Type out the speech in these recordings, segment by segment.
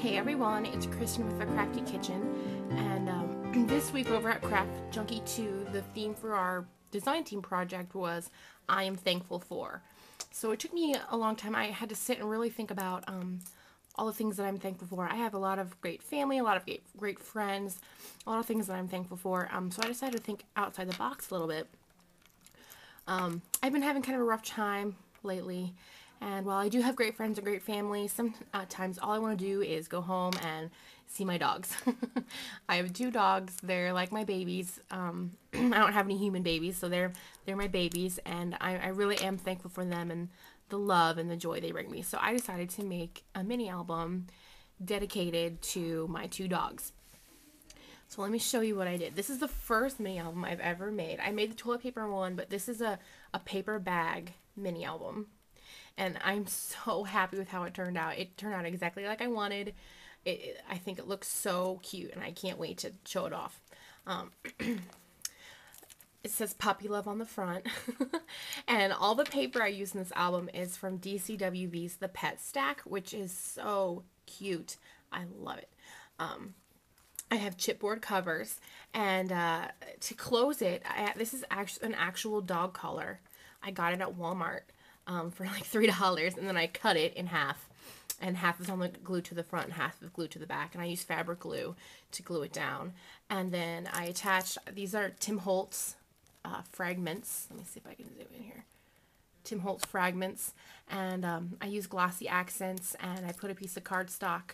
Hey everyone, it's Kristen with the Crafty Kitchen, and this week over at Craft Junkie 2, the theme for our design team project was I am thankful for. So it took me a long time. I had to sit and really think about all the things that I'm thankful for. I have a lot of great family, a lot of great friends, a lot of things that I'm thankful for. So I decided to think outside the box a little bit. I've been having kind of a rough time lately. And while I do have great friends and great family, sometimes all I want to do is go home and see my dogs. I have 2 dogs. They're like my babies. I don't have any human babies, so they're my babies, and I really am thankful for them and the love and the joy they bring me. So I decided to make a mini album dedicated to my 2 dogs. So let me show you what I did. This is the first mini album I've ever made. I made the toilet paper one, but this is a paper bag mini album. And I'm so happy with how it turned out. It turned out exactly like I wanted. I think it looks so cute, and I can't wait to show it off. It says Puppy Love on the front. And all the paper I use in this album is from DCWV's The Pets Stack, which is so cute. I love it. I have chipboard covers, and to close it, this is actually an actual dog collar. I got it at Walmart. For like $3, and then I cut it in half, and half is glued to the front and half is glued to the back, and I use fabric glue to glue it down. And then I attached, these are Tim Holtz fragments. Let me see if I can zoom in here. Tim Holtz fragments, and I use glossy accents, and I put a piece of cardstock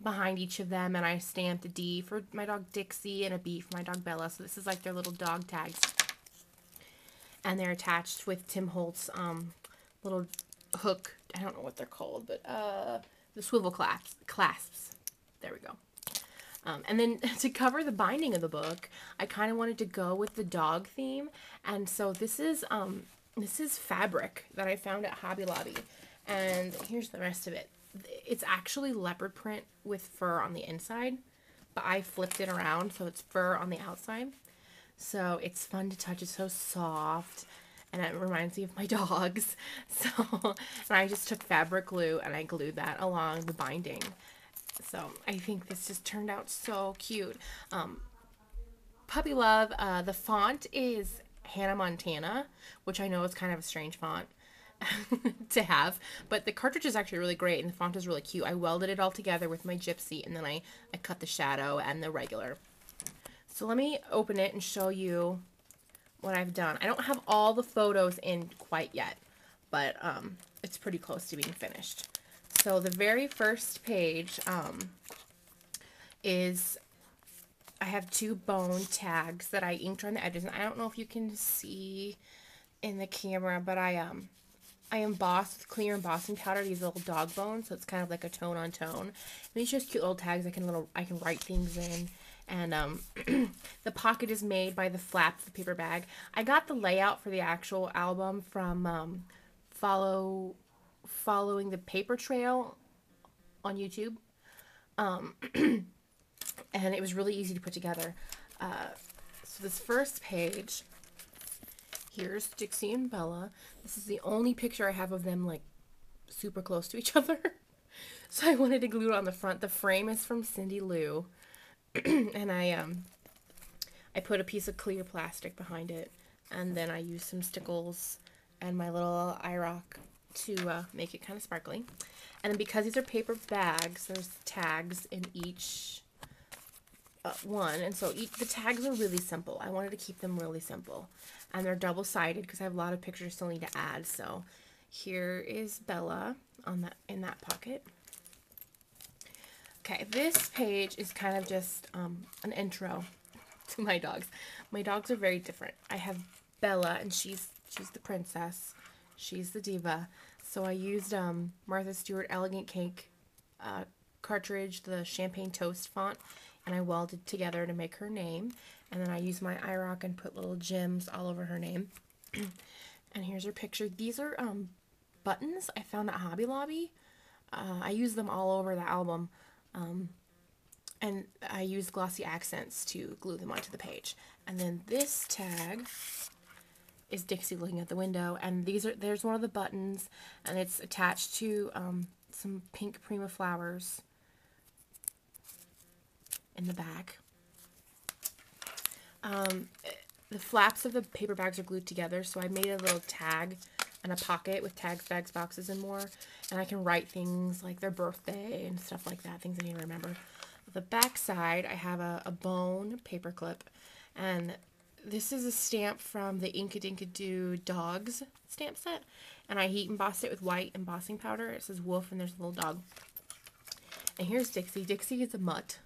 behind each of them, and I stamped a D for my dog Dixie and a B for my dog Bella. So this is like their little dog tags. And they're attached with Tim Holtz little hook, I don't know what they're called, but the swivel clasps. There we go. And then to cover the binding of the book, I kind of wanted to go with the dog theme, and so this is fabric that I found at Hobby Lobby, and here's the rest of it. It's actually leopard print with fur on the inside, but I flipped it around so it's fur on the outside. So it's fun to touch. It's so soft, and it reminds me of my dogs. So, and I just took fabric glue and I glued that along the binding. So I think this just turned out so cute. Puppy Love, the font is Hannah Montana, which I know is kind of a strange font to have, but the cartridge is actually really great, and the font is really cute. I welded it all together with my gypsy, and then I cut the shadow and the regular. So let me open it and show you what I've done. I don't have all the photos in quite yet, but it's pretty close to being finished. So the very first page is, I have 2 bone tags that I inked on the edges. And I don't know if you can see in the camera, but I embossed with clear embossing powder these little dog bones, so it's kind of like a tone on tone. And these are just cute little tags I can write things in. And the pocket is made by the flap of the paper bag. I got the layout for the actual album from following the paper trail on YouTube. And it was really easy to put together. So this first page, here's Dixie and Bella. This is the only picture I have of them like super close to each other. So I wanted to glue it on the front. The frame is from Cindy Lou. And I put a piece of clear plastic behind it, and then I used some stickles and my little IROC to make it kind of sparkly. And then because these are paper bags, there's tags in each one, and so the tags are really simple. I wanted to keep them really simple, and they're double-sided because I have a lot of pictures I still need to add. So here is Bella in that pocket. Okay, this page is kind of just an intro to my dogs. My dogs are very different. I have Bella, and she's the princess. She's the diva. So I used Martha Stewart Elegant Cake cartridge, the Champagne Toast font, and I welded together to make her name. And then I used my IROC and put little gems all over her name. And here's her picture. These are buttons I found at Hobby Lobby. I use them all over the album. And I used glossy accents to glue them onto the page. And then this tag is Dixie looking at the window, and there's one of the buttons, and it's attached to some pink Prima flowers in the back. The flaps of the paper bags are glued together, so I made a little tag and a pocket with tags, bags, boxes, and more. And I can write things like their birthday and stuff like that, things I need to remember. The back side, I have a bone paper clip, and this is a stamp from the Inkadinka Dogs stamp set, and I heat embossed it with white embossing powder. It says wolf, and there's a little dog. And here's Dixie. Dixie is a mutt.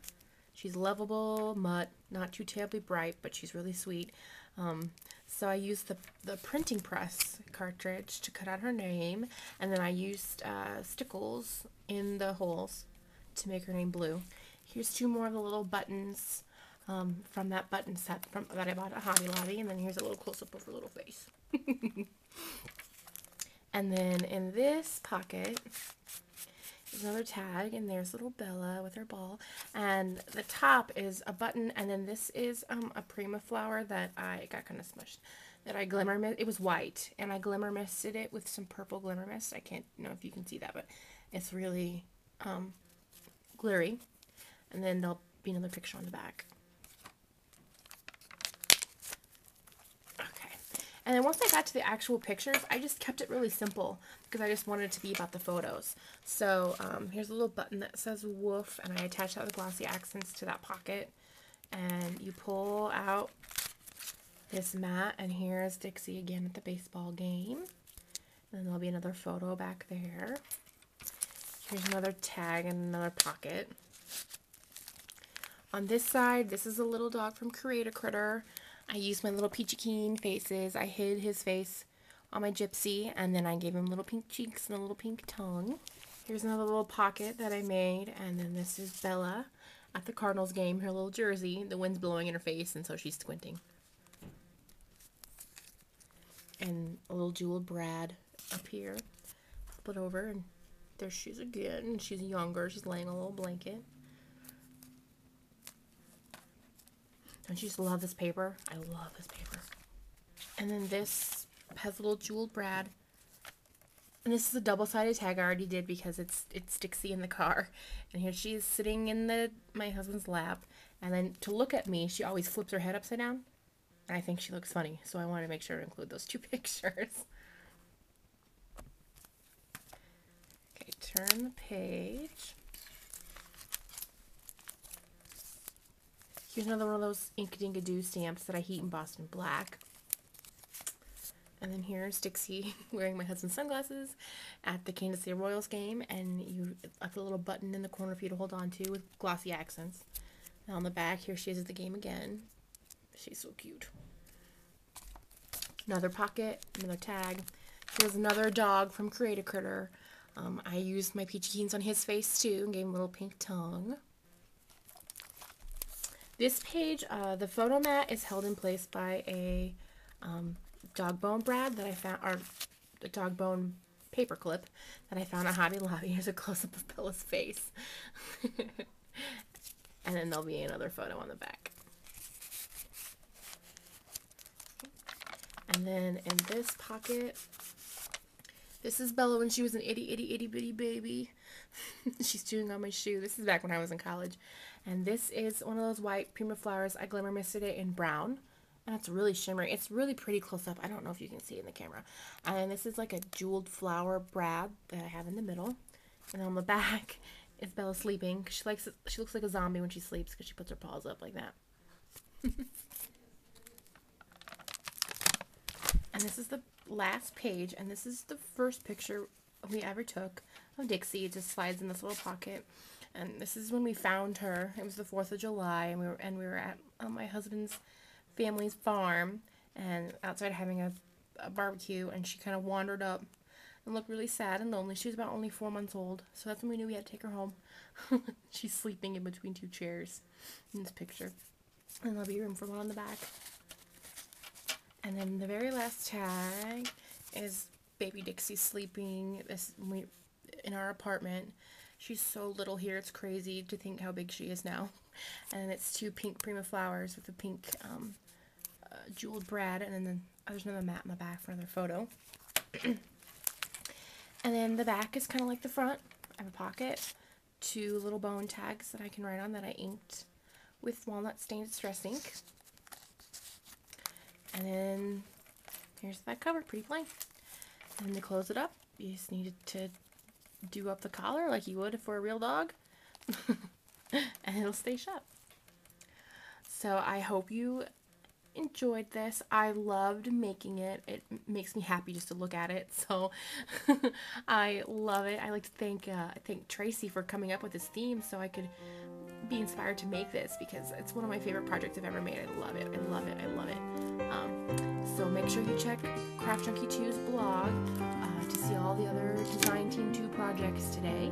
She's lovable mutt, not too terribly bright, but she's really sweet. So I used the printing press cartridge to cut out her name, and then I used stickles in the holes to make her name blue. Here's two more of the little buttons from that button set that I bought at Hobby Lobby, and then here's a little close-up of her little face. And then in this pocket is another tag, and there's little Bella with her ball, and the top is a button, and then this is a Prima flower that I got kind of smushed, that I glimmer mist. It was white, and I glimmer misted it with some purple glimmer mist. I can't know if you can see that, but it's really glittery. And then there'll be another picture on the back. And then once I got to the actual pictures, I just kept it really simple because I just wanted it to be about the photos. So here's a little button that says woof, and I attach that with glossy accents to that pocket. And you pull out this mat, and here's Dixie again at the baseball game. And then there'll be another photo back there. Here's another tag and another pocket. On this side, this is a little dog from Cricut. I used my little peachy keen faces. I hid his face on my gypsy, and then I gave him little pink cheeks and a little pink tongue. Here's another little pocket that I made, and then this is Bella at the Cardinals game, her little jersey. The wind's blowing in her face, and so she's squinting. And a little jeweled Brad up here. Flip it over, and there she is again. She's younger. She's laying on a little blanket. Don't you just love this paper? I love this paper. And then this has a little jeweled Brad. And this is a double-sided tag I already did because it's Dixie in the car. And here she is sitting in my husband's lap. And then to look at me, she always flips her head upside down. And I think she looks funny. So I wanted to make sure to include those two pictures. Okay, turn the page. Here's another one of those Inkadinka stamps that I heat embossed in black. And then here's Dixie wearing my husband's sunglasses at the Kansas City Royals game. And you left a little button in the corner for you to hold on to with glossy accents. And on the back, here she is at the game again. She's so cute. Another pocket, another tag. Here's another dog from Cricut. I used my peachy keens on his face too and gave him a little pink tongue. This page, the photo mat is held in place by a dog bone Brad that I found, or a dog bone paper clip that I found at Hobby Lobby. Here's a close-up of Bella's face. And then there'll be another photo on the back. And then in this pocket, this is Bella when she was an itty bitty baby. She's chewing on my shoe. This is back when I was in college. And this is one of those white Prima flowers. I glimmer misted it in brown. And it's really shimmery. It's really pretty close up. I don't know if you can see it in the camera. And then this is like a jeweled flower Brad that I have in the middle. And on the back is Bella sleeping. She looks like a zombie when she sleeps because she puts her paws up like that. And this is the last page. And this is the first picture we ever took of Dixie. It just slides in this little pocket. And this is when we found her. It was the 4th of July, and we were at my husband's family's farm, and outside having a barbecue, and she kind of wandered up and looked really sad and lonely. She was about only 4 months old, so that's when we knew we had to take her home. She's sleeping in between 2 chairs in this picture. And there'll be room for one on the back. And then the very last tag is baby Dixie sleeping in our apartment. She's so little here, it's crazy to think how big she is now. And it's 2 pink Prima flowers with a pink jeweled Brad, and then there's another mat in the back for another photo. And then the back is kind of like the front. I have a pocket, 2 little bone tags that I can write on that I inked with walnut stained distress ink. And then here's that cover, pretty plain. And then to close it up, you just needed to do up the collar like you would for a real dog. And it'll stay shut. So I hope you enjoyed this. I loved making it. It makes me happy just to look at it. So I love it. I like to thank Tracy for coming up with this theme so I could be inspired to make this, because it's one of my favorite projects I've ever made. I love it. I love it. I love it. So make sure you check Craft Junkie 2's blog to see all the other Design Team 2 projects today.